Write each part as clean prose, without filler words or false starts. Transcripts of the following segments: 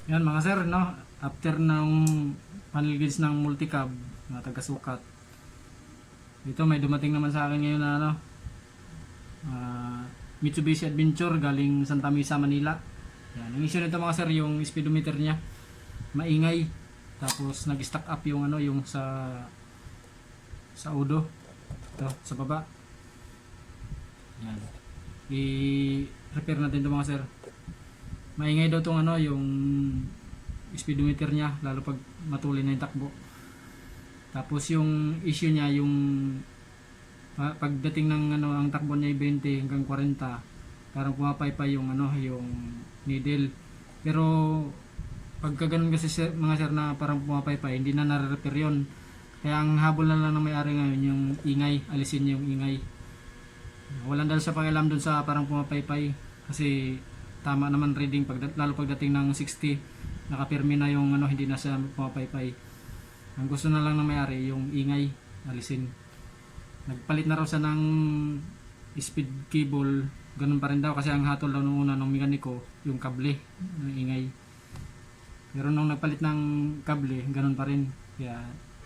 Yan mga sir, no? After ng panel gauge ng multicab, mga taga-sukat. Dito may dumating naman sa akin ngayon na ano, Mitsubishi Adventure galing Santa Mesa, Manila. Yan, ang issue nito mga sir, yung speedometer niya maingay. Tapos nag-stack up yung ano, yung sa udo. Ito, sa baba. Yan. I-repair natin ito mga sir. Maingay daw tong ano, yung speedometer niya lalo pag matulin na yung takbo. Tapos yung issue niya yung pagdating ng ano ang takbo niya ay 20 hanggang 40, parang pumapaypay yung ano yung needle. Pero pagka ganun kasi mga sir na parang pumapaypay, hindi na nare-repair yun. Kaya ang habol na lang ng may-ari ngayon yung ingay, alisin niya yung ingay. Walang dahil sa pakialam dun sa parang pumapaypay kasi tama naman reading lalo pagdating ng 60 nakapirmi na yung ano, hindi na siya pumapaypay. Ang gusto na lang ng may-ari yung ingay alisin. Nagpalit na raw siya ng speed cable, ganun pa rin daw kasi ang hatol daw nung una ng mekaniko yung kable ng ingay. Pero nung nagpalit ng kable ganun pa rin, kaya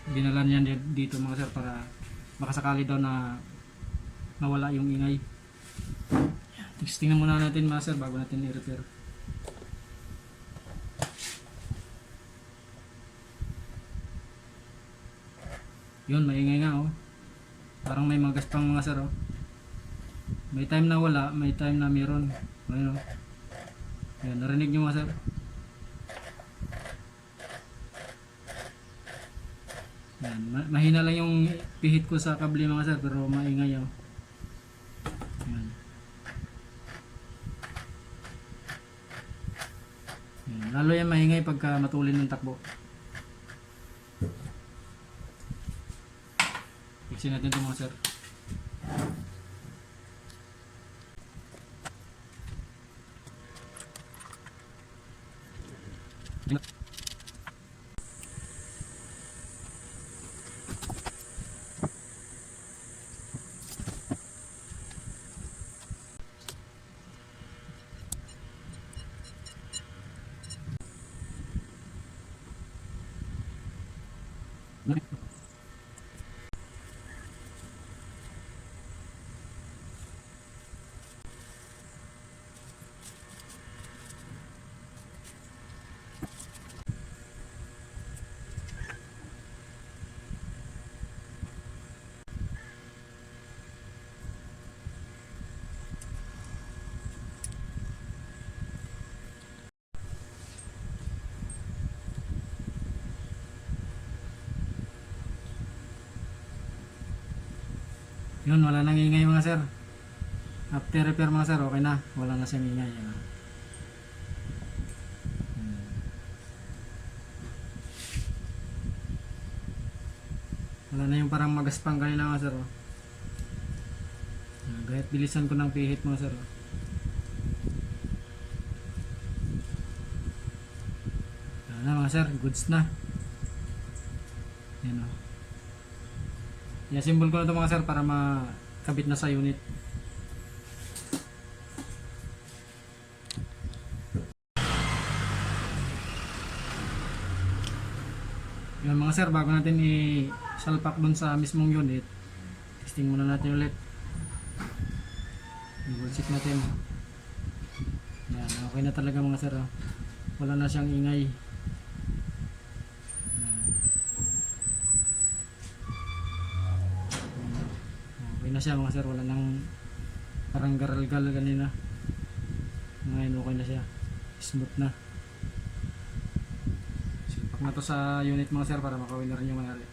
dinala niya dito mga sir para makasakali daw na nawala yung ingay. Tingnan muna natin mga sir bago natin i-repair. Yun, maingay nga oh. Parang may magas pang mga sir oh. May time na wala, may time na meron. Ayun oh. Yan, narinig nyo mga sir. Yan, mahina lang yung pihit ko sa kable mga sir pero maingay oh. Yan. Yan. Lalo yan maingay pagka matulin ng takbo. Fixin natin ito mga sir. Yun, wala nang ingay mga sir. After repair mga sir, okay na. Wala na siyang ingay. Yan. Wala na yung parang magaspang kanina mga sir. Oh. Kahit bilisan ko ng pihit mga sir. Oh. Yan na mga sir, goods na. Yan o. Oh. I-assemble ko na ito mga sir para makabit na sa unit. Yan mga sir, bago natin i-salpak dun sa mismong unit, testing muna natin ulit. I-double check natin. Yan, okay na talaga mga sir. Oh. Wala na siyang ingay. Okay na siya mga sir, wala nang parang garal-gal kanina. Ngayon okay na siya, smooth na. Silpak na to sa unit mga sir para makawin na rin yung mayari.